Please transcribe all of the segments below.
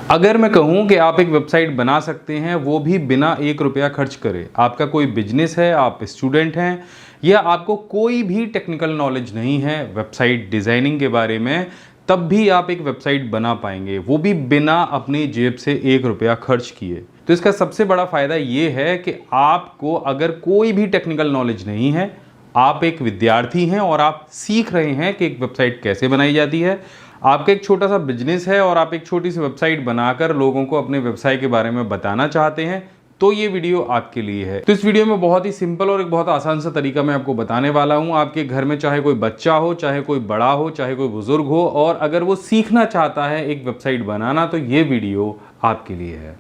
अगर मैं कहूँ कि आप एक वेबसाइट बना सकते हैं वो भी बिना 1 रुपया खर्च करे, आपका कोई बिजनेस है, आप स्टूडेंट हैं या आपको कोई भी टेक्निकल नॉलेज नहीं है वेबसाइट डिज़ाइनिंग के बारे में, तब भी आप एक वेबसाइट बना पाएंगे, वो भी बिना अपनी जेब से 1 रुपया खर्च किए। तो इसका सबसे बड़ा फ़ायदा ये है कि आपको अगर कोई भी टेक्निकल नॉलेज नहीं है, आप एक विद्यार्थी हैं और आप सीख रहे हैं कि एक वेबसाइट कैसे बनाई जाती है, आपका एक छोटा सा बिजनेस है और आप एक छोटी सी वेबसाइट बनाकर लोगों को अपने व्यवसाय के बारे में बताना चाहते हैं, तो ये वीडियो आपके लिए है। तो इस वीडियो में बहुत ही सिंपल और एक बहुत आसान सा तरीका मैं आपको बताने वाला हूं। आपके घर में चाहे कोई बच्चा हो, चाहे कोई बड़ा हो, चाहे कोई बुजुर्ग हो, और अगर वो सीखना चाहता है एक वेबसाइट बनाना, तो ये वीडियो आपके लिए है।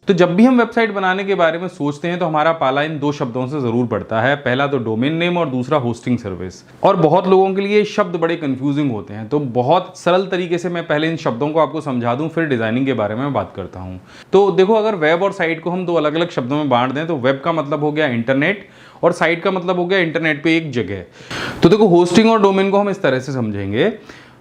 तो जब भी हम वेबसाइट बनाने के बारे में सोचते हैं तो हमारा पाला इन 2 शब्दों से जरूर पड़ता है। पहला तो डोमेन नेम और दूसरा होस्टिंग सर्विस। और बहुत लोगों के लिए ये शब्द बड़े कंफ्यूजिंग होते हैं, तो बहुत सरल तरीके से मैं पहले इन शब्दों को आपको समझा दूं, फिर डिजाइनिंग के बारे में बात करता हूं। तो देखो, अगर वेब और साइट को हम 2 अलग अलग शब्दों में बांट दें तो वेब का मतलब हो गया इंटरनेट और साइट का मतलब हो गया इंटरनेट पे एक जगह। तो देखो, होस्टिंग और डोमेन को हम इस तरह से समझेंगे।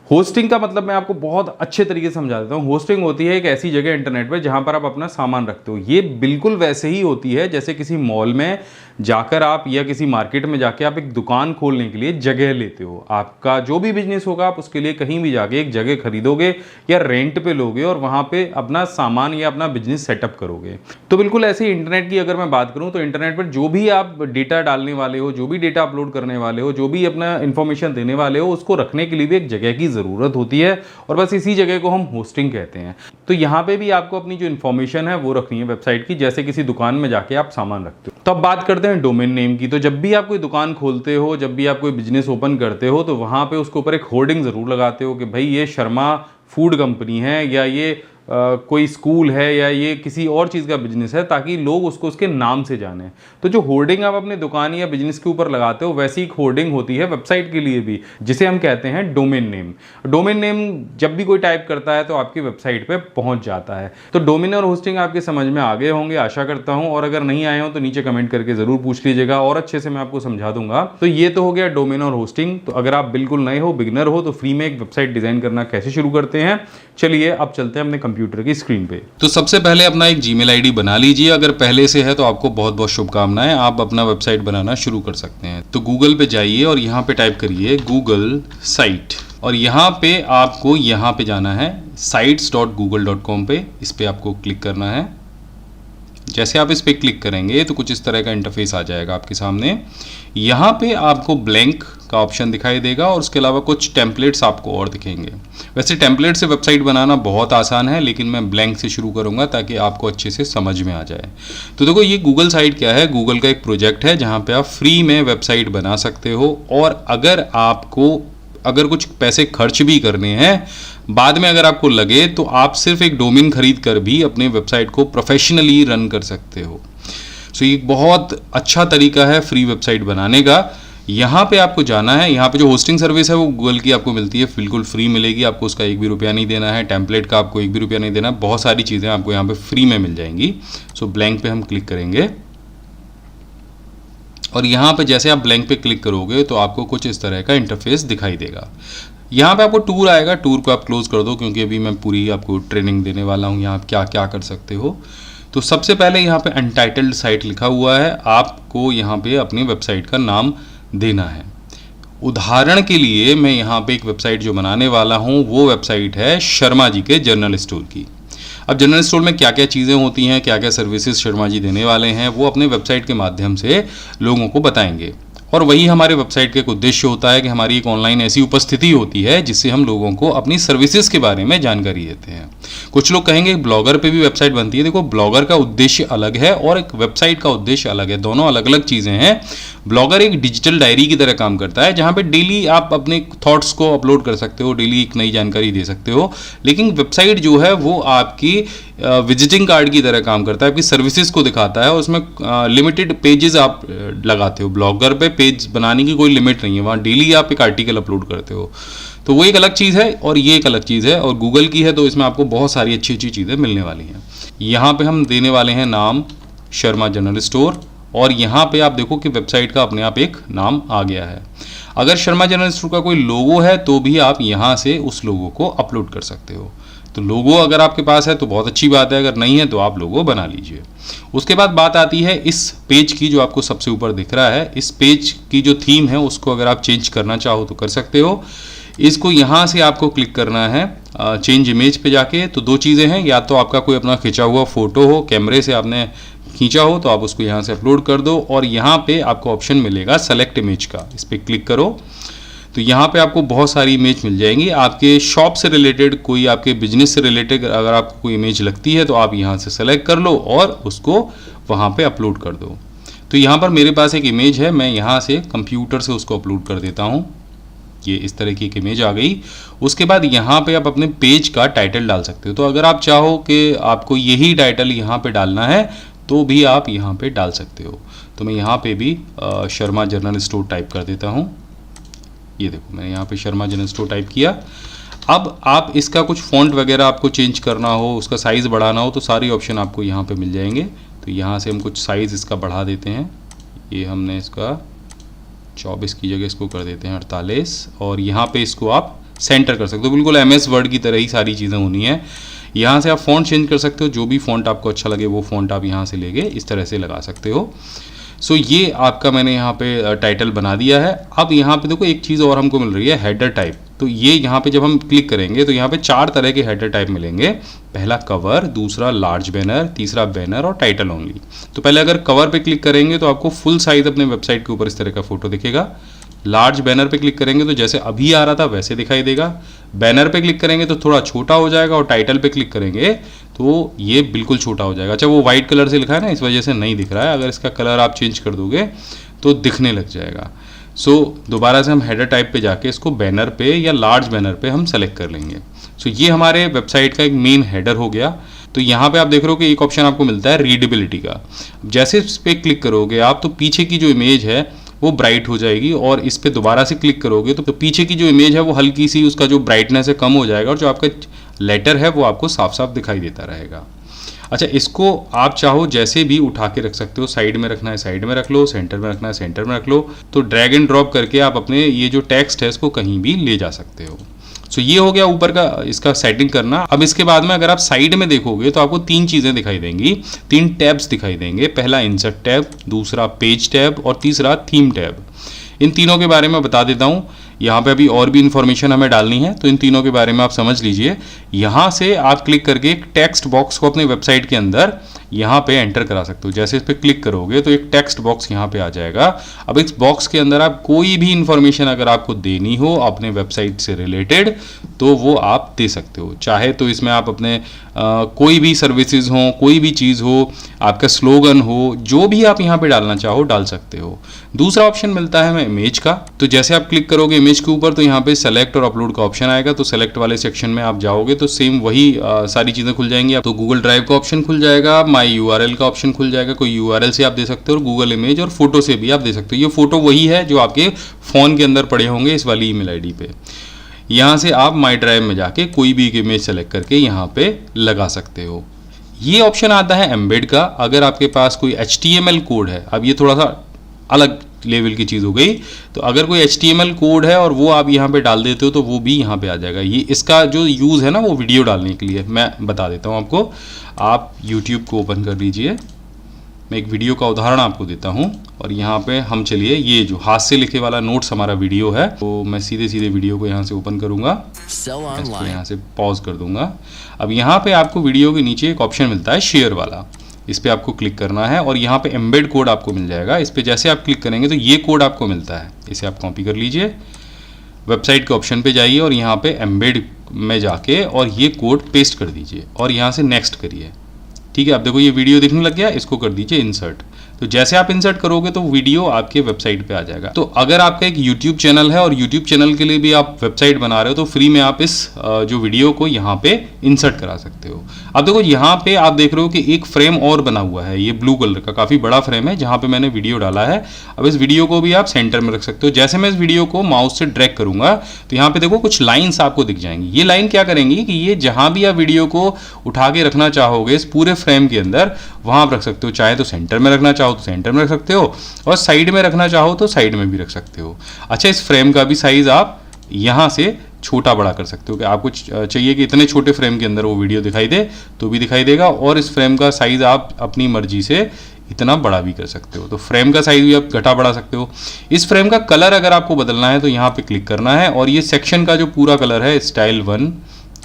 होस्टिंग का मतलब मैं आपको बहुत अच्छे तरीके से समझा देता हूँ। होस्टिंग होती है एक ऐसी जगह इंटरनेट पे जहाँ पर आप अपना सामान रखते हो। ये बिल्कुल वैसे ही होती है जैसे किसी मॉल में जाकर आप या किसी मार्केट में जाके आप एक दुकान खोलने के लिए जगह लेते हो। आपका जो भी बिजनेस होगा आप उसके लिए कहीं भी जाके एक जगह खरीदोगे या रेंट पे लोगे और वहाँ पे अपना सामान या अपना बिजनेस सेटअप करोगे। तो बिल्कुल ऐसे ही इंटरनेट की अगर मैं बात करूँ तो इंटरनेट पर जो भी आप डेटा डालने वाले हो, जो भी डेटा अपलोड करने वाले हो, जो भी अपना इंफॉर्मेशन देने वाले हो, उसको रखने के लिए भी एक जगह की जरूरत होती है और बस इसी जगह को हम होस्टिंग कहते हैं। तो यहाँ पे भी आपको अपनी जो इन्फॉर्मेशन है वो रखनी है वेबसाइट की, जैसे किसी दुकान में जाके आप सामान रखते हो। तो अब बात करते हैं डोमेन नेम की। तो जब भी आप कोई दुकान खोलते हो, जब भी आप कोई बिजनेस ओपन करते हो, तो वहाँ पे उसके ऊपर एक होर्डिंग जरूर लगाते हो कि भाई ये शर्मा फूड कंपनी है या ये कोई स्कूल है या ये किसी और चीज़ का बिजनेस है, ताकि लोग उसको उसके नाम से जाने। तो जो होर्डिंग आप अपने दुकान या बिजनेस के ऊपर लगाते हो, वैसी एक होर्डिंग होती है वेबसाइट के लिए भी, जिसे हम कहते हैं डोमेन नेम। डोमेन नेम जब भी कोई टाइप करता है तो आपकी वेबसाइट पे पहुंच जाता है। तो डोमेन और होस्टिंग आपके समझ में आ गए होंगे, आशा करता हूं, और अगर नहीं आए हो तो नीचे कमेंट करके जरूर पूछ लीजिएगा और अच्छे से मैं आपको समझा दूंगा। तो ये तो हो गया डोमेन और होस्टिंग। तो अगर आप बिल्कुल नए हो, बिगिनर हो, तो फ्री में एक वेबसाइट डिजाइन करना कैसे शुरू करते हैं, चलिए अब चलते हैं अपने कंप्यूटर की स्क्रीन पे। तो सबसे पहले अपना एक जीमेल आईडी बना लीजिए। अगर पहले से है तो आपको बहुत बहुत शुभकामनाएं, आप अपना वेबसाइट बनाना शुरू कर सकते हैं। तो गूगल पे जाइए और यहाँ पे टाइप करिए गूगल साइट, और यहाँ पे आपको यहाँ पे जाना है sites.google.com पे। इस पे आपको क्लिक करना है। जैसे आप इस पे क्लिक करेंगे तो कुछ इस तरह का इंटरफेस आ जाएगा आपके सामने। यहाँ पे आपको ब्लैंक का ऑप्शन दिखाई देगा और उसके अलावा कुछ टेम्पलेट्स आपको और दिखेंगे। वैसे टेम्पलेट से वेबसाइट बनाना बहुत आसान है, लेकिन मैं ब्लैंक से शुरू करूंगा ताकि आपको अच्छे से समझ में आ जाए। तो देखो, ये गूगल साइट क्या है? गूगल का एक प्रोजेक्ट है जहाँ पे आप फ्री में वेबसाइट बना सकते हो, और अगर कुछ पैसे खर्च भी करने हैं बाद में, अगर आपको लगे, तो आप सिर्फ एक डोमेन खरीद कर भी अपने वेबसाइट को प्रोफेशनली रन कर सकते हो। सो ये एक बहुत अच्छा तरीका है फ्री वेबसाइट बनाने का। यहाँ पे आपको जाना है। यहाँ पे जो होस्टिंग सर्विस है वो गूगल की आपको मिलती है, बिल्कुल फ्री मिलेगी, आपको उसका 1 भी रुपया नहीं देना है। टेम्पलेट का आपको 1 भी रुपया नहीं देना। बहुत सारी चीज़ें आपको यहाँ पे फ्री में मिल जाएंगी। सो ब्लैंक पे हम क्लिक करेंगे और यहाँ पे जैसे आप ब्लैंक पे क्लिक करोगे तो आपको कुछ इस तरह का इंटरफेस दिखाई देगा। यहाँ पे आपको टूर आएगा, टूर को आप क्लोज कर दो क्योंकि अभी मैं पूरी आपको ट्रेनिंग देने वाला हूँ यहाँ आप क्या क्या कर सकते हो। तो सबसे पहले यहाँ पे अनटाइटल्ड साइट लिखा हुआ है, आपको यहाँ पे अपनी वेबसाइट का नाम देना है। उदाहरण के लिए मैं यहाँ पे एक वेबसाइट जो बनाने वाला हूँ वो वेबसाइट है शर्मा जी के जनरल स्टोर की। अब जनरल स्टोर में क्या क्या चीज़ें होती हैं, क्या क्या सर्विसेज शर्मा जी देने वाले हैं, वो अपने वेबसाइट के माध्यम से लोगों को बताएंगे। और वही हमारे वेबसाइट का एक उद्देश्य होता है कि हमारी एक ऑनलाइन ऐसी उपस्थिति होती है जिससे हम लोगों को अपनी सर्विसेज के बारे में जानकारी देते हैं। कुछ लोग कहेंगे ब्लॉगर पे भी वेबसाइट बनती है। देखो, ब्लॉगर का उद्देश्य अलग है और एक वेबसाइट का उद्देश्य अलग है, दोनों अलग अलग चीज़ें हैं। ब्लॉगर एक डिजिटल डायरी की तरह काम करता है जहाँ पे डेली आप अपने थॉट्स को अपलोड कर सकते हो, डेली एक नई जानकारी दे सकते हो। लेकिन वेबसाइट जो है वो आपकी विजिटिंग कार्ड की तरह काम करता है, आपकी सर्विसेज को दिखाता है और उसमें लिमिटेड पेजेस आप लगाते हो। ब्लॉगर पे पेज बनाने की कोई लिमिट नहीं है, वहाँ डेली आप एक आर्टिकल अपलोड करते हो। तो वो एक अलग चीज़ है और ये एक अलग चीज़ है। और गूगल की है तो इसमें आपको बहुत सारी अच्छी अच्छी चीज़ें मिलने वाली हैं। यहाँ पे हम देने वाले हैं नाम शर्मा जनरल स्टोर, और यहाँ पे आप देखो कि वेबसाइट का अपने आप एक नाम आ गया है। अगर शर्मा जनरल स्टोर का कोई लोगो है तो भी आप यहाँ से उस लोगो को अपलोड कर सकते हो। तो लोगो अगर आपके पास है तो बहुत अच्छी बात है, अगर नहीं है तो आप लोगो बना लीजिए। उसके बाद बात आती है इस पेज की, जो आपको सबसे ऊपर दिख रहा है। इस पेज की जो थीम है उसको अगर आप चेंज करना चाहो तो कर सकते हो। इसको यहाँ से आपको क्लिक करना है चेंज इमेज पे जाके। तो दो चीज़ें हैं, या तो आपका कोई अपना खिंचा हुआ फोटो हो, कैमरे से आपने खींचा हो तो आप उसको यहाँ से अपलोड कर दो, और यहाँ पे आपको ऑप्शन मिलेगा सेलेक्ट इमेज का, इस पर क्लिक करो तो यहाँ पे आपको बहुत सारी इमेज मिल जाएंगी। आपके शॉप से रिलेटेड, कोई आपके बिजनेस से रिलेटेड अगर आपको कोई इमेज लगती है तो आप यहाँ से सेलेक्ट कर लो और उसको वहाँ पे अपलोड कर दो। तो यहाँ पर मेरे पास एक इमेज है, मैं यहाँ से कंप्यूटर से उसको अपलोड कर देता हूँ। ये इस तरह की एक इमेज आ गई। उसके बाद यहाँ पे आप अपने पेज का टाइटल डाल सकते हो। तो अगर आप चाहो कि आपको यही टाइटल यहाँ पे डालना है तो भी आप यहाँ पे डाल सकते हो। तो मैं यहाँ पे भी शर्मा जनरल स्टोर टाइप कर देता हूँ। ये देखो मैंने यहाँ पे शर्मा जनरल स्टोर टाइप किया। अब आप इसका कुछ फॉन्ट वगैरह आपको चेंज करना हो, उसका साइज़ बढ़ाना हो तो सारी ऑप्शन आपको यहाँ पे मिल जाएंगे। तो यहाँ से हम कुछ साइज़ इसका बढ़ा देते हैं। ये हमने इसका 24 की जगह इसको कर देते हैं 48, और यहाँ पे इसको आप सेंटर कर सकते हो। बिल्कुल MS वर्ड की तरह ही सारी चीज़ें होनी है। यहाँ से आप फ़ॉन्ट चेंज कर सकते हो, जो भी फ़ॉन्ट आपको अच्छा लगे वो फ़ॉन्ट आप यहाँ से लेके इस तरह से लगा सकते हो। सो ये आपका मैंने यहाँ पे टाइटल बना दिया है। अब यहाँ पे देखो एक चीज़ और हमको मिल रही है, हेडर टाइप। तो ये यहाँ पे जब हम क्लिक करेंगे तो यहाँ पे 4 तरह के हेडर टाइप मिलेंगे। पहला कवर, दूसरा लार्ज बैनर, तीसरा बैनर और टाइटल ओनली। तो पहले अगर कवर पे क्लिक करेंगे तो आपको फुल साइज अपने वेबसाइट के ऊपर इस तरह का फोटो दिखेगा। लार्ज बैनर पे क्लिक करेंगे तो जैसे अभी आ रहा था वैसे दिखाई देगा। बैनर पे क्लिक करेंगे तो थोड़ा छोटा हो जाएगा, और टाइटल पे क्लिक करेंगे तो ये बिल्कुल छोटा हो जाएगा। अच्छा, वो वाइट कलर से लिखा है ना, इस वजह से नहीं दिख रहा है। अगर इसका कलर आप चेंज कर दोगे तो दिखने लग जाएगा। सो दोबारा से हम हेडर टाइप पे जाके इसको बैनर पे या लार्ज बैनर पे हम सेलेक्ट कर लेंगे। सो ये हमारे वेबसाइट का एक मेन हेडर हो गया। तो यहाँ पे आप देख रहे हो कि एक ऑप्शन आपको मिलता है रीडेबिलिटी का। जैसे इस पर क्लिक करोगे आप तो पीछे की जो इमेज है वो ब्राइट हो जाएगी, और इस पर दोबारा से क्लिक करोगे तो पीछे की जो इमेज है वो हल्की सी उसका जो ब्राइटनेस है कम हो जाएगा, और जो आपका लेटर है वो आपको साफ साफ दिखाई देता रहेगा। अच्छा, इसको आप चाहो जैसे भी उठा के रख सकते हो। साइड में रखना है साइड में रख लो, सेंटर में रखना है सेंटर में रख लो। तो ड्रैग एंड ड्रॉप करके आप अपने ये जो टेक्स्ट है इसको कहीं भी ले जा सकते हो। सो ये हो गया ऊपर का इसका सेटिंग करना। अब इसके बाद में अगर आप साइड में देखोगे तो आपको 3 चीज़ें दिखाई देंगी, 3 टैब्स दिखाई देंगे। पहला इंसर्ट टैब, दूसरा पेज टैब और तीसरा थीम टैब। इन तीनों के बारे में बता देता हूँ। यहाँ पे अभी और भी इन्फॉर्मेशन हमें डालनी है, तो इन तीनों के बारे में आप समझ लीजिए। यहाँ से आप क्लिक करके एक टेक्स्ट बॉक्स को अपने वेबसाइट के अंदर यहाँ पे एंटर करा सकते हो। जैसे इस पर क्लिक करोगे तो एक टेक्स्ट बॉक्स यहाँ पे आ जाएगा। अब इस बॉक्स के अंदर आप कोई भी इंफॉर्मेशन अगर आपको देनी हो अपने वेबसाइट से रिलेटेड तो वो आप दे सकते हो। चाहे तो इसमें आप अपने कोई भी सर्विसेज हो, कोई भी चीज़ हो, आपका स्लोगन हो, जो भी आप यहाँ पे डालना चाहो डाल सकते हो। दूसरा ऑप्शन मिलता है हमें इमेज का। तो जैसे आप क्लिक करोगे इमेज के ऊपर तो यहाँ पे सेलेक्ट और अपलोड का ऑप्शन आएगा। तो सेलेक्ट वाले सेक्शन में आप जाओगे तो सेम वही सारी चीज़ें खुल जाएंगी। तो गूगल ड्राइव का ऑप्शन खुल जाएगा, माई URL का ऑप्शन खुल जाएगा। कोई URL से आप दे सकते हो, और गूगल इमेज और फोटो से भी आप दे सकते हो। ये फोटो वही है जो आपके फ़ोन के अंदर पड़े होंगे इस वाली ईमेल आईडी पे। यहाँ से आप माई ड्राइव में जाके कोई भी एक इमेज सेलेक्ट करके यहाँ पे लगा सकते हो। ये ऑप्शन आता है एम्बेड का। अगर आपके पास कोई HTML कोड है, अब ये थोड़ा सा अलग लेवल की चीज़ हो गई। तो अगर कोई HTML कोड है और वो आप यहाँ पे डाल देते हो तो वो भी यहाँ पे आ जाएगा। ये इसका जो यूज़ है ना वो वीडियो डालने के लिए मैं बता देता हूँ आपको। आप YouTube को ओपन कर लीजिए, मैं एक वीडियो का उदाहरण आपको देता हूँ। और यहाँ पे हम चलिए, ये जो हाथ से लिखे वाला नोट्स हमारा वीडियो है तो मैं सीधे सीधे वीडियो को यहाँ से ओपन करूँगा, इसको यहाँ से पॉज कर दूंगा। अब यहाँ पे आपको वीडियो के नीचे एक ऑप्शन मिलता है शेयर वाला, इस पर आपको क्लिक करना है और यहाँ पे एम्बेड कोड आपको मिल जाएगा। इस पर जैसे आप क्लिक करेंगे तो ये कोड आपको मिलता है, इसे आप कॉपी कर लीजिए, वेबसाइट के ऑप्शन पे जाइए और यहाँ पे एम्बेड में जाके और ये कोड पेस्ट कर दीजिए और यहाँ से नेक्स्ट करिए। ठीक है, अब देखो ये वीडियो दिखने लग गया, इसको कर दीजिए इंसर्ट। तो जैसे आप इंसर्ट करोगे तो वीडियो आपके वेबसाइट पे आ जाएगा। तो अगर आपका एक YouTube चैनल है और YouTube चैनल के लिए भी आप वेबसाइट बना रहे हो तो फ्री में आप इस जो वीडियो को यहाँ पे इंसर्ट करा सकते हो। अब देखो यहाँ पे आप देख रहे हो कि एक फ्रेम और बना हुआ है, ये ब्लू कलर का काफ़ी बड़ा फ्रेम है जहाँ पे मैंने वीडियो डाला है। अब इस वीडियो को भी आप सेंटर में रख सकते हो। जैसे मैं इस वीडियो को माउस से ड्रैग करूँगा तो यहाँ पे देखो कुछ लाइन्स आपको दिख जाएंगी। ये लाइन क्या करेंगी कि ये जहाँ भी आप वीडियो को उठा के रखना चाहोगे इस पूरे फ्रेम के अंदर, वहाँ आप रख सकते हो। चाहे तो सेंटर में रखना चाहो चाहो तो सेंटर में रख सकते हो और साइड में रखना चाहो तो साइड में भी रख सकते हो। अच्छा, इस फ्रेम का भी साइज़ आप यहाँ से छोटा बड़ा कर सकते हो कि आपको चाहिए कि इतने छोटे फ्रेम के अंदर वो वीडियो दिखाई दे तो भी दिखाई देगा, और इस फ्रेम का साइज़ आप अपनी मर्जी से इतना बड़ा भी कर सकते हो। तो फ्रेम का साइज़ भी आप घटा बढ़ा सकते हो। इस फ्रेम का कलर अगर आपको बदलना है तो यहाँ पे क्लिक करना है, और ये सेक्शन का जो पूरा कलर है स्टाइल 1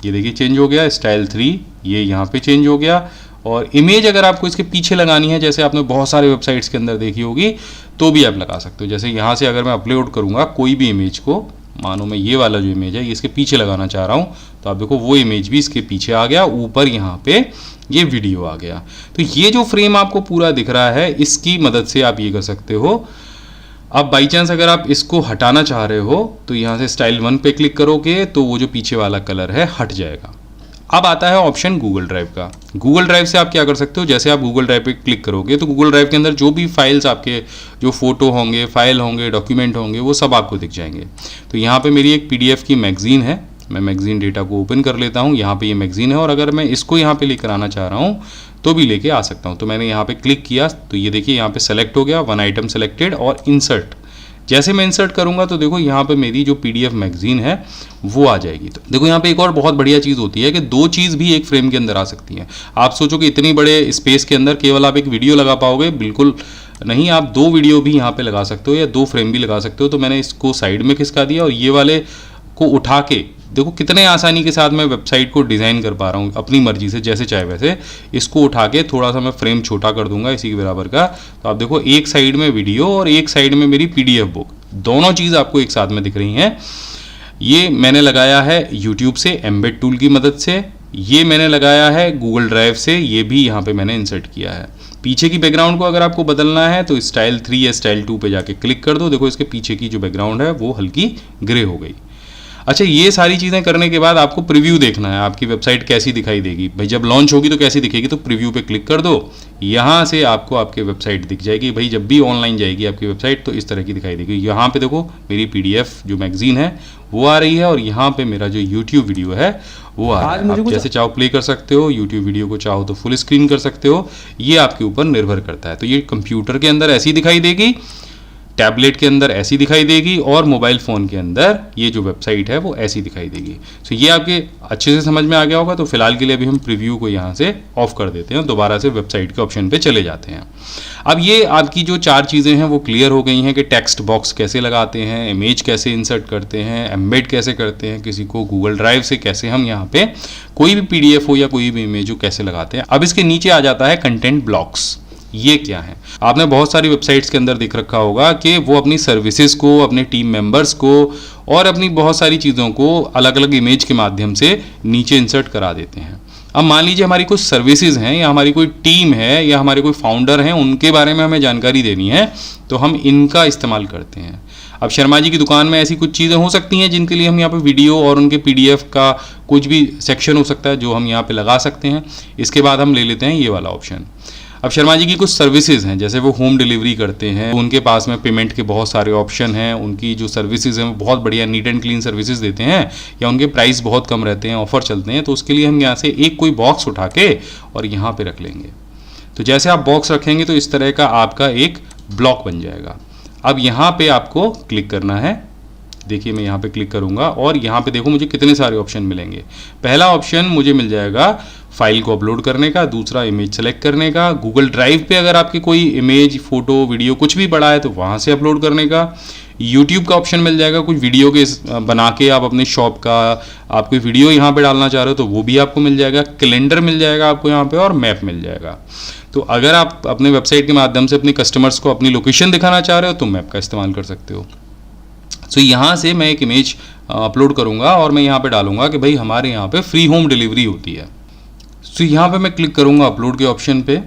ये देखिए चेंज हो गया, स्टाइल 3 ये यहाँ पे चेंज हो गया। और इमेज अगर आपको इसके पीछे लगानी है, जैसे आपने बहुत सारे वेबसाइट्स के अंदर देखी होगी, तो भी आप लगा सकते हो। जैसे यहाँ से अगर मैं अपलोड करूँगा कोई भी इमेज को, मानो मैं ये वाला जो इमेज है ये इसके पीछे लगाना चाह रहा हूँ, तो आप देखो वो इमेज भी इसके पीछे आ गया, ऊपर यहाँ पे ये वीडियो आ गया। तो ये जो फ्रेम आपको पूरा दिख रहा है, इसकी मदद से आप ये कर सकते हो। अब बाई चांस अगर आप इसको हटाना चाह रहे हो तो यहाँ से स्टाइल 1 पे क्लिक करोगे तो वो जो पीछे वाला कलर है हट जाएगा। अब आता है ऑप्शन गूगल ड्राइव का। गूगल ड्राइव से आप क्या कर सकते हो, जैसे आप गूगल ड्राइव पे क्लिक करोगे तो गूगल ड्राइव के अंदर जो भी फाइल्स आपके, जो फोटो होंगे, फाइल होंगे, डॉक्यूमेंट होंगे, वो सब आपको दिख जाएंगे। तो यहाँ पे मेरी एक PDF की मैगजीन है, मैं मैगजीन डेटा को ओपन कर लेता हूँ। यहाँ पे ये मैगजीन है, और अगर मैं इसको यहाँ पे लेकर आना चाह रहा हूँ तो भी लेके आ सकता हूँ। तो मैंने यहाँ पे क्लिक किया तो ये देखिए यहाँ पे सेलेक्ट हो गया, 1 आइटम सेलेक्टेड, और इंसर्ट। जैसे मैं इंसर्ट करूंगा तो देखो यहाँ पे मेरी जो PDF मैगजीन है वो आ जाएगी। तो देखो यहाँ पे एक और बहुत बढ़िया चीज़ होती है कि 2 चीज़ भी एक फ्रेम के अंदर आ सकती हैं। आप सोचो कि इतनी बड़े स्पेस के अंदर केवल आप एक वीडियो लगा पाओगे, बिल्कुल नहीं, आप 2 वीडियो भी यहाँ पे लगा सकते हो या 2 फ्रेम भी लगा सकते हो। तो मैंने इसको साइड में खिसका दिया और ये वाले को उठा के देखो कितने आसानी के साथ मैं वेबसाइट को डिज़ाइन कर पा रहा हूँ अपनी मर्जी से, जैसे चाहे वैसे। इसको उठा के थोड़ा सा मैं फ्रेम छोटा कर दूंगा इसी के बराबर का, तो आप देखो एक साइड में वीडियो और एक साइड में मेरी PDF बुक, दोनों चीज़ आपको एक साथ में दिख रही हैं। ये मैंने लगाया है YouTube से एम्बेड टूल की मदद से, ये मैंने लगाया है गूगल ड्राइव से, ये भी यहाँ पे मैंने इंसर्ट किया है। पीछे की बैकग्राउंड को अगर आपको बदलना है तो स्टाइल 3 या स्टाइल 2 पे जाके क्लिक कर दो। देखो इसके पीछे की जो बैकग्राउंड है वो हल्की ग्रे हो गई। अच्छा, ये सारी चीज़ें करने के बाद आपको प्रीव्यू देखना है, आपकी वेबसाइट कैसी दिखाई देगी। भाई जब लॉन्च होगी तो कैसी दिखेगी, तो प्रीव्यू पे क्लिक कर दो, यहाँ से आपको आपकी वेबसाइट दिख जाएगी। भाई जब भी ऑनलाइन जाएगी आपकी वेबसाइट तो इस तरह की दिखाई देगी। यहाँ पे देखो मेरी PDF जो मैगजीन है वो आ रही है, और यहाँ पे मेरा जो YouTube वीडियो है वो आ रहा है। आप जैसे चाहो प्ले कर सकते हो, YouTube वीडियो को चाहो तो फुल स्क्रीन कर सकते हो, ये आपके ऊपर निर्भर करता है। तो ये कंप्यूटर के अंदर ऐसी दिखाई देगी, टैबलेट के अंदर ऐसी दिखाई देगी, और मोबाइल फ़ोन के अंदर ये जो वेबसाइट है वो ऐसी दिखाई देगी। तो ये आपके अच्छे से समझ में आ गया होगा। तो फिलहाल के लिए अभी हम प्रीव्यू को यहाँ से ऑफ कर देते हैं, दोबारा से वेबसाइट के ऑप्शन पे चले जाते हैं। अब ये आपकी जो 4 चीज़ें हैं वो क्लियर हो गई हैं कि टेक्स्ट बॉक्स कैसे लगाते हैं, इमेज कैसे इंसर्ट करते हैं, एम्बेड कैसे करते हैं किसी को, गूगल ड्राइव से कैसे हम यहाँ पे कोई भी PDF हो या कोई भी इमेज हो कैसे लगाते हैं। अब इसके नीचे आ जाता है कंटेंट ब्लॉक्स। ये क्या है, आपने बहुत सारी वेबसाइट्स के अंदर देख रखा होगा कि वो अपनी सर्विसेज को, अपने टीम मेंबर्स को और अपनी बहुत सारी चीज़ों को अलग अलग इमेज के माध्यम से नीचे इंसर्ट करा देते हैं। अब मान लीजिए हमारी कुछ सर्विसेज हैं या हमारी कोई टीम है या हमारे कोई फाउंडर हैं, उनके बारे में हमें जानकारी देनी है तो हम इनका इस्तेमाल करते हैं। अब शर्मा जी की दुकान में ऐसी कुछ चीज़ें हो सकती हैं जिनके लिए हम यहाँ पे वीडियो और उनके PDF का कुछ भी सेक्शन हो सकता है जो हम यहाँ पे लगा सकते हैं। इसके बाद हम ले लेते हैं ये वाला ऑप्शन। अब शर्मा जी की कुछ सर्विसेज हैं, जैसे वो होम डिलीवरी करते हैं, उनके पास में पेमेंट के बहुत सारे ऑप्शन हैं, उनकी जो सर्विसेज हैं वो बहुत बढ़िया नीट एंड क्लीन सर्विसेज देते हैं, या उनके प्राइस बहुत कम रहते हैं, ऑफर चलते हैं। तो उसके लिए हम यहाँ से एक कोई बॉक्स उठा के और यहाँ पे रख लेंगे। तो जैसे आप बॉक्स रखेंगे तो इस तरह का आपका एक ब्लॉक बन जाएगा। अब यहाँ पे आपको क्लिक करना है। देखिए मैं यहाँ पे क्लिक करूँगा और यहाँ पे देखो मुझे कितने सारे ऑप्शन मिलेंगे। पहला ऑप्शन मुझे मिल जाएगा फाइल को अपलोड करने का, दूसरा इमेज सेलेक्ट करने का, गूगल ड्राइव पे अगर आपकी कोई इमेज, फोटो, वीडियो कुछ भी पड़ा है तो वहाँ से अपलोड करने का। यूट्यूब का ऑप्शन मिल जाएगा, कुछ वीडियो के बना के आप अपने शॉप का आप कोई वीडियो यहाँ पे डालना चाह रहे हो तो वो भी आपको मिल जाएगा। कैलेंडर मिल जाएगा आपको यहाँ पे, और मैप मिल जाएगा। तो अगर आप अपने वेबसाइट के माध्यम से अपने कस्टमर्स को अपनी लोकेशन दिखाना चाह रहे हो तो मैप का इस्तेमाल कर सकते हो। तो यहाँ से मैं एक इमेज अपलोड करूँगा और मैं यहाँ पे डालूंगा कि भाई हमारे यहाँ पे फ्री होम डिलीवरी होती है। तो यहाँ पे मैं क्लिक करूँगा अपलोड के ऑप्शन पे,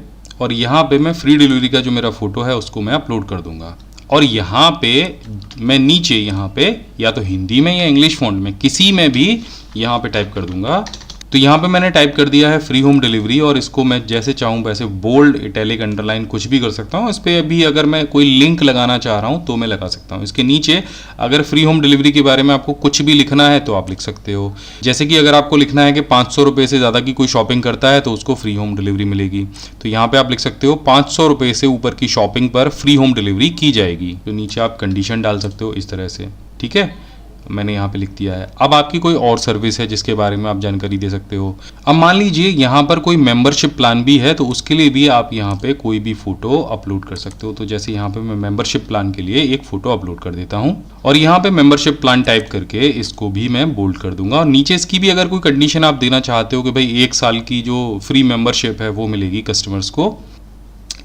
और यहाँ पे मैं फ्री डिलीवरी का जो मेरा फोटो है उसको मैं अपलोड कर दूंगा। और यहाँ पे मैं नीचे यहाँ पे या तो हिंदी में या इंग्लिश फॉन्ट में किसी में भी यहाँ पे टाइप कर दूंगा तो यहाँ पे मैंने टाइप कर दिया है फ्री होम डिलीवरी, और इसको मैं जैसे चाहूँ वैसे बोल्ड, इटैलिक, अंडरलाइन कुछ भी कर सकता हूँ। इस पर अभी अगर मैं कोई लिंक लगाना चाह रहा हूँ तो मैं लगा सकता हूँ। इसके नीचे अगर फ्री होम डिलीवरी के बारे में आपको कुछ भी लिखना है तो आप लिख सकते हो। जैसे कि अगर आपको लिखना है कि 500 रुपये से ज़्यादा की कोई शॉपिंग करता है तो उसको फ्री होम डिलीवरी मिलेगी, तो यहाँ पर आप लिख सकते हो 500 रुपये से ऊपर की शॉपिंग पर फ्री होम डिलीवरी की जाएगी। तो नीचे आप कंडीशन डाल सकते हो इस तरह से, ठीक है। मैंने यहाँ पे लिख दिया है। अब आपकी कोई और सर्विस है जिसके बारे में आप जानकारी दे सकते हो। अब मान लीजिए यहाँ पर कोई मेंबरशिप प्लान भी है, तो उसके लिए भी आप यहाँ पे कोई भी फोटो अपलोड कर सकते हो। तो जैसे यहाँ पे मैं मेंबरशिप प्लान के लिए एक फोटो अपलोड कर देता हूँ, और यहाँ पे मेंबरशिप प्लान टाइप करके इसको भी मैं बोल्ड कर दूंगा। और नीचे इसकी भी अगर कोई कंडीशन आप देना चाहते हो कि भाई 1 साल की जो फ्री मेंबरशिप है वो मिलेगी कस्टमर्स को,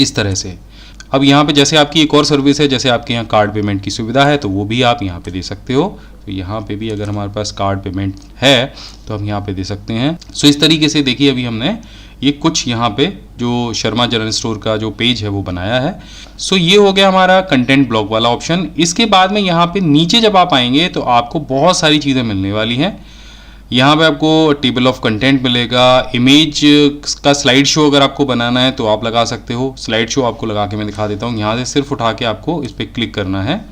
इस तरह से। अब यहाँ पे जैसे आपकी एक और सर्विस है, जैसे आपके यहाँ कार्ड पेमेंट की सुविधा है, तो वो भी आप यहाँ पे दे सकते हो। तो यहाँ पे भी अगर हमारे पास कार्ड पेमेंट है तो हम यहाँ पे दे सकते हैं। सो इस तरीके से देखिए अभी हमने ये कुछ यहाँ पे जो शर्मा जनरल स्टोर का जो पेज है वो बनाया है। सो ये हो गया हमारा कंटेंट ब्लॉक वाला ऑप्शन। इसके बाद में यहाँ पे नीचे जब आप आएंगे तो आपको बहुत सारी चीज़ें मिलने वाली हैं। यहाँ पे आपको टेबल ऑफ कंटेंट मिलेगा, इमेज का स्लाइड शो अगर आपको बनाना है तो आप लगा सकते हो। स्लाइड शो आपको लगा के मैं दिखा देता हूँ। यहाँ से सिर्फ उठा के आपको इस पर क्लिक करना है।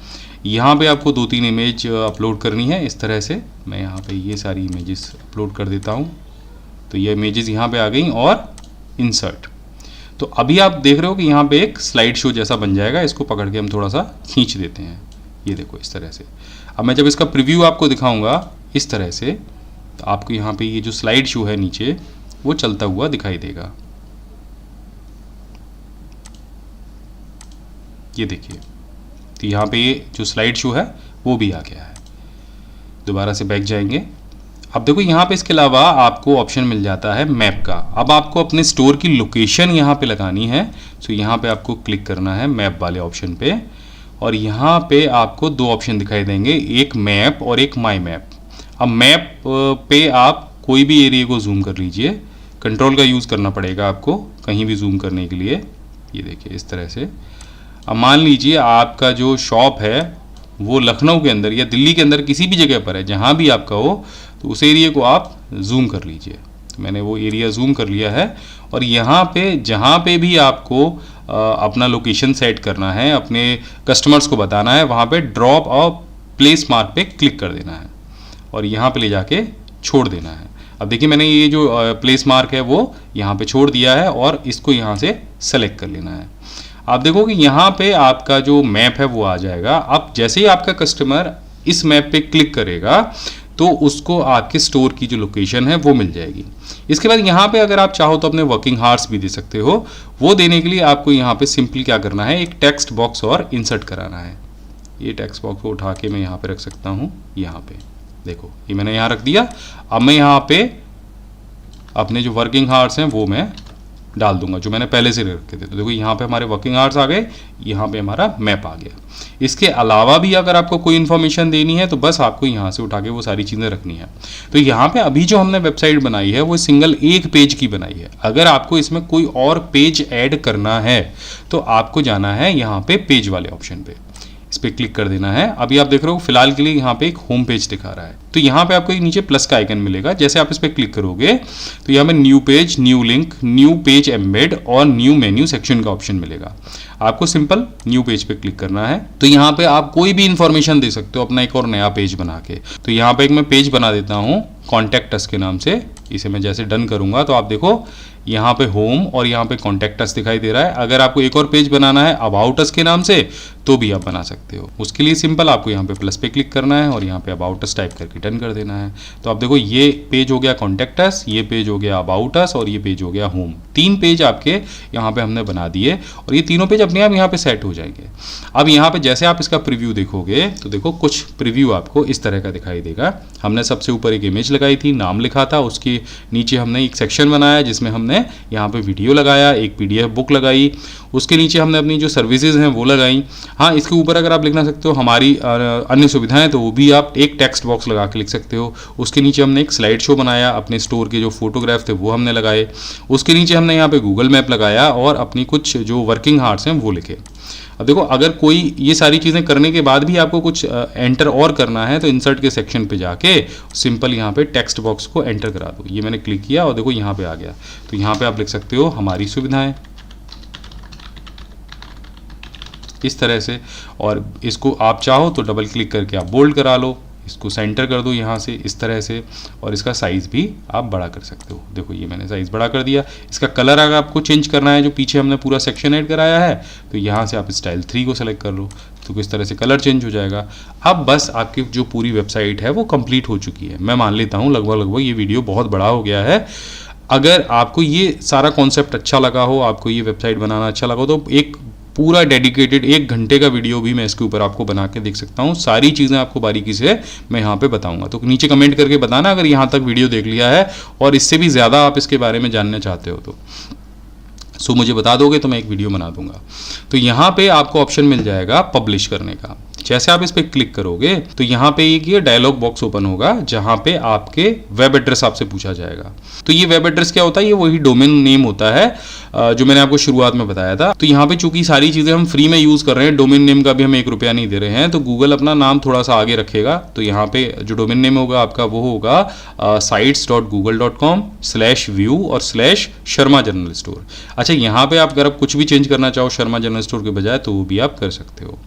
यहाँ पे आपको 2-3 इमेज अपलोड करनी है इस तरह से। मैं यहाँ पे ये सारी इमेजेस अपलोड कर देता हूँ। तो ये इमेजेस यहाँ पे आ गई और इंसर्ट। तो अभी आप देख रहे हो कि यहाँ पे एक स्लाइड शो जैसा बन जाएगा। इसको पकड़ के हम थोड़ा सा खींच देते हैं, ये देखो इस तरह से। अब मैं जब इसका प्रीव्यू आपको दिखाऊंगा इस तरह से, तो आपको यहाँ पे ये जो स्लाइड शो है नीचे वो चलता हुआ दिखाई देगा। ये देखिए, तो यहाँ पे ये जो स्लाइड शो है वो भी आ गया है। दोबारा से बैक जाएंगे। अब देखो यहाँ पे इसके अलावा आपको ऑप्शन मिल जाता है मैप का। अब आपको अपने स्टोर की लोकेशन यहाँ पे लगानी है, तो यहाँ पे आपको क्लिक करना है मैप वाले ऑप्शन पे, और यहाँ पे आपको 2 ऑप्शन दिखाई देंगे, एक मैप और एक माई मैप। अब मैप पे आप कोई भी एरिया को जूम कर लीजिए, कंट्रोल का यूज़ करना पड़ेगा आपको कहीं भी जूम करने के लिए। ये देखिए इस तरह से। अब मान लीजिए आपका जो शॉप है वो लखनऊ के अंदर या दिल्ली के अंदर किसी भी जगह पर है, जहाँ भी आपका हो, तो उस एरिया को आप जूम कर लीजिए। तो मैंने वो एरिया जूम कर लिया है, और यहाँ पे जहाँ पे भी आपको अपना लोकेशन सेट करना है, अपने कस्टमर्स को बताना है, वहाँ पे ड्रॉप और प्लेस मार्क पे क्लिक कर देना है और यहाँ पे ले जाके छोड़ देना है। अब देखिए मैंने ये जो प्लेस मार्क है वो यहाँ पे छोड़ दिया है, और इसको यहाँ से सेलेक्ट कर लेना है। आप देखो कि यहाँ पे आपका जो मैप है वो आ जाएगा। अब जैसे ही आपका कस्टमर इस मैप पे क्लिक करेगा तो उसको आपके स्टोर की जो लोकेशन है वो मिल जाएगी। इसके बाद यहाँ पे अगर आप चाहो तो अपने वर्किंग हार्स भी दे सकते हो। वो देने के लिए आपको यहाँ पे सिंपली क्या करना है, एक टेक्स्ट बॉक्स और इंसर्ट कराना है। ये टेक्स्ट बॉक्स को उठा के मैं यहाँ पे रख सकता हूँ। यहाँ पे देखो ये मैंने यहाँ रख दिया। अब मैं यहाँ पे अपने जो वर्किंग हार्स हैं वो मैं डाल दूंगा, जो मैंने पहले से रखे थे। तो देखो यहाँ पे हमारे वर्किंग आवर्स आ गए, यहाँ पे हमारा मैप आ गया। इसके अलावा भी अगर आपको कोई इन्फॉर्मेशन देनी है तो बस आपको यहाँ से उठा के वो सारी चीज़ें रखनी है। तो यहाँ पे अभी जो हमने वेबसाइट बनाई है वो सिंगल एक पेज की बनाई है। अगर आपको इसमें कोई और पेज ऐड करना है तो आपको जाना है यहाँ पे पेज वाले ऑप्शन पे, इस पर क्लिक कर देना है। अभी आप देख रहे हो फिलहाल के लिए यहाँ पे एक होम पेज दिखा रहा है। तो यहाँ पे आपको एक नीचे प्लस का आइकन मिलेगा। जैसे आप इस पर क्लिक करोगे तो यहाँ पे new page, new link, new page embed और न्यू मेन्यू सेक्शन का ऑप्शन मिलेगा। आपको सिंपल न्यू पेज पे क्लिक करना है। तो यहाँ पे आप कोई भी इंफॉर्मेशन दे सकते हो अपना एक और नया पेज बना के। तो यहाँ पे एक मैं पेज बना देता हूँ कॉन्टैक्ट अस के नाम से। इसे मैं जैसे डन करूँगा तो आप देखो यहाँ पे होम और यहाँ पे कॉन्टैक्ट अस दिखाई दे रहा है। अगर आपको एक और पेज बनाना है अबाउट अस के नाम से तो भी आप बना सकते हो। उसके लिए सिंपल आपको यहाँ पे प्लस पे क्लिक करना है और यहाँ पे अबाउट अस टाइप करके डन कर देना है। तो आप देखो ये पेज हो गया कॉन्टैक्ट अस, ये पेज हो गया अबाउट अस और ये पेज हो गया होम। 3 पेज आपके यहाँ पे हमने बना दिए और ये तीनों पेज अपने आप यहाँ पे सेट हो जाएंगे। अब यहाँ पे जैसे आप इसका प्रीव्यू देखोगे तो देखो कुछ प्रीव्यू आपको इस तरह का दिखाई देगा। हमने सबसे ऊपर एक इमेज लगाई थी, नाम लिखा था, उसके नीचे हमने एक सेक्शन बनाया जिसमें हमने यहाँ पे वीडियो लगाया, एक PDF बुक लगाई, उसके नीचे हमने अपनी जो सर्विसेज हैं वो लगाई। हाँ, इसके ऊपर अगर आप लिखना सकते हो हमारी अन्य सुविधाएं तो वो भी आप एक टेक्स्ट बॉक्स लगा के लिख सकते हो। उसके नीचे हमने एक स्लाइड शो बनाया, अपने स्टोर के जो फोटोग्राफ थे वो हमने लगाए। उसके नीचे हमने यहाँ पे गूगल मैप लगाया और अपनी कुछ जो वर्किंग हार्स हैं वो लिखे। अब देखो, अगर कोई ये सारी चीज़ें करने के बाद भी आपको कुछ एंटर और करना है तो इंसर्ट के सेक्शन पे जाके सिंपल यहाँ पे टेक्स्ट बॉक्स को एंटर करा दो। ये मैंने क्लिक किया और देखो यहाँ पे आ गया। तो यहाँ पे आप लिख सकते हो हमारी सुविधाएं, इस तरह से। और इसको आप चाहो तो डबल क्लिक करके आप बोल्ड करा लो, इसको सेंटर कर दो यहाँ से इस तरह से, और इसका साइज़ भी आप बड़ा कर सकते हो। देखो ये मैंने साइज़ बड़ा कर दिया। इसका कलर अगर आपको चेंज करना है, जो पीछे हमने पूरा सेक्शन ऐड कराया है, तो यहाँ से आप स्टाइल 3 को सेलेक्ट कर लो, तो किस तरह से कलर चेंज हो जाएगा। अब बस आपकी जो पूरी वेबसाइट है वो कंप्लीट हो चुकी है। मैं मान लेता हूँ लगभग ये वीडियो बहुत बड़ा हो गया है। अगर आपको ये सारा कॉन्सेप्ट अच्छा लगा हो, आपको ये वेबसाइट बनाना अच्छा लगा हो, तो एक पूरा डेडिकेटेड 1 घंटे का वीडियो भी मैं इसके ऊपर आपको बना के देख सकता हूँ। सारी चीज़ें आपको बारीकी से मैं यहाँ पे बताऊंगा। तो नीचे कमेंट करके बताना अगर यहाँ तक वीडियो देख लिया है और इससे भी ज़्यादा आप इसके बारे में जानना चाहते हो तो। सो मुझे बता दोगे तो मैं एक वीडियो बना दूंगा। तो यहाँ पे आपको ऑप्शन मिल जाएगा पब्लिश करने का। जैसे आप इस पर क्लिक करोगे तो यहाँ पे एक ये डायलॉग बॉक्स ओपन होगा जहाँ पे आपके वेब एड्रेस आपसे पूछा जाएगा। तो ये वेब एड्रेस क्या होता है? ये वही डोमेन नेम होता है जो मैंने आपको शुरुआत में बताया था। तो यहाँ पे चूंकि सारी चीज़ें हम फ्री में यूज़ कर रहे हैं, डोमेन नेम का भी हम 1 रुपया नहीं दे रहे हैं, तो गूगल अपना नाम थोड़ा सा आगे रखेगा। तो यहाँ पे जो डोमेन नेम होगा आपका वो होगा sites.google.com/view और /शर्मा जनरल स्टोर। अच्छा, यहाँ पे आप अगर आप कुछ भी चेंज करना चाहो शर्मा जनरल स्टोर के बजाय तो वो भी आप कर सकते हो।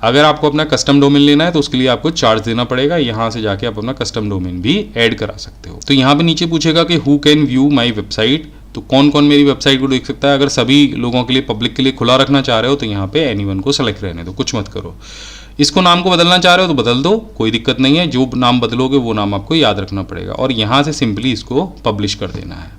अगर आपको अपना कस्टम डोमेन लेना है तो उसके लिए आपको चार्ज देना पड़ेगा। यहाँ से जाके आप अपना कस्टम डोमेन भी ऐड करा सकते हो। तो यहाँ पे नीचे पूछेगा कि who can view my website, तो कौन कौन मेरी वेबसाइट को देख सकता है। अगर सभी लोगों के लिए, पब्लिक के लिए खुला रखना चाह रहे हो तो यहाँ पे एनीवन को सेलेक्ट रहने दो, कुछ मत करो। इसको नाम को बदलना चाह रहे हो तो बदल दो, कोई दिक्कत नहीं है। जो नाम बदलोगे वो नाम आपको याद रखना पड़ेगा और यहाँ से सिंपली इसको पब्लिश कर देना है।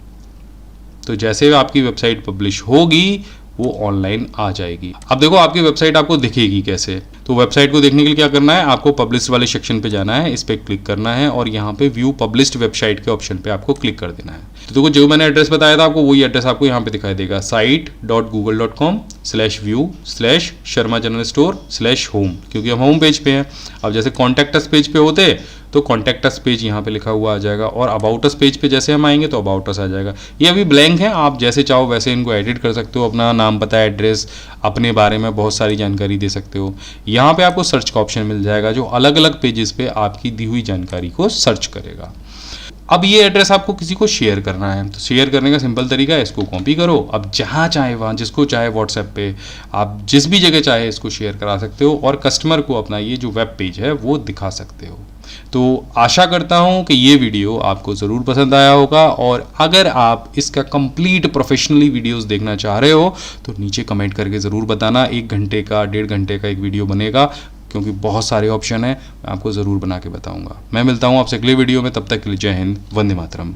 तो जैसे आपकी वेबसाइट पब्लिश होगी वो ऑनलाइन आ जाएगी। अब देखो आपकी वेबसाइट आपको दिखेगी कैसे। तो वेबसाइट को देखने के लिए क्या करना है, आपको पब्लिश वाले सेक्शन पे जाना है, इस पर क्लिक करना है और यहाँ पे व्यू पब्लिश्ड वेबसाइट के ऑप्शन पे आपको क्लिक कर देना है। तो देखो जो मैंने एड्रेस बताया था आपको वही एड्रेस आपको यहाँ पे दिखाई देगा, site.google.com/view/शर्मा जनरल स्टोर/home, क्योंकि हम होम पेज पे हैं। अब जैसे कॉन्टैक्ट अस पेज पे होते तो कॉन्टैक्ट अस पेज यहाँ पे लिखा हुआ आ जाएगा और अबाउट अस पेज पे जैसे हम आएंगे तो अबाउट अस आ जाएगा। ये अभी ब्लैंक है, आप जैसे चाहो वैसे इनको एडिट कर सकते हो, अपना नाम, पता, एड्रेस, अपने बारे में बहुत सारी जानकारी दे सकते हो। यहाँ पे आपको सर्च का ऑप्शन मिल जाएगा जो अलग अलग पेजेस पे आपकी दी हुई जानकारी को सर्च करेगा। अब ये एड्रेस आपको किसी को शेयर करना है, तो शेयर करने का सिंपल तरीका है, इसको कॉपी करो। अब जहाँ चाहे वहाँ, जिसको चाहे व्हाट्सएप पे, आप जिस भी जगह चाहे इसको शेयर करा सकते हो और कस्टमर को अपना ये जो वेब पेज है वो दिखा सकते हो। तो आशा करता हूँ कि ये वीडियो आपको ज़रूर पसंद आया होगा और अगर आप इसका कंप्लीट प्रोफेशनली वीडियोस देखना चाह रहे हो तो नीचे कमेंट करके ज़रूर बताना। 1 घंटे का, 1.5 घंटे का एक वीडियो बनेगा क्योंकि बहुत सारे ऑप्शन हैं, मैं आपको ज़रूर बना के बताऊंगा। मैं मिलता हूँ आपसे अगले वीडियो में, तब तक के लिए जय हिंद, वंदे मातरम।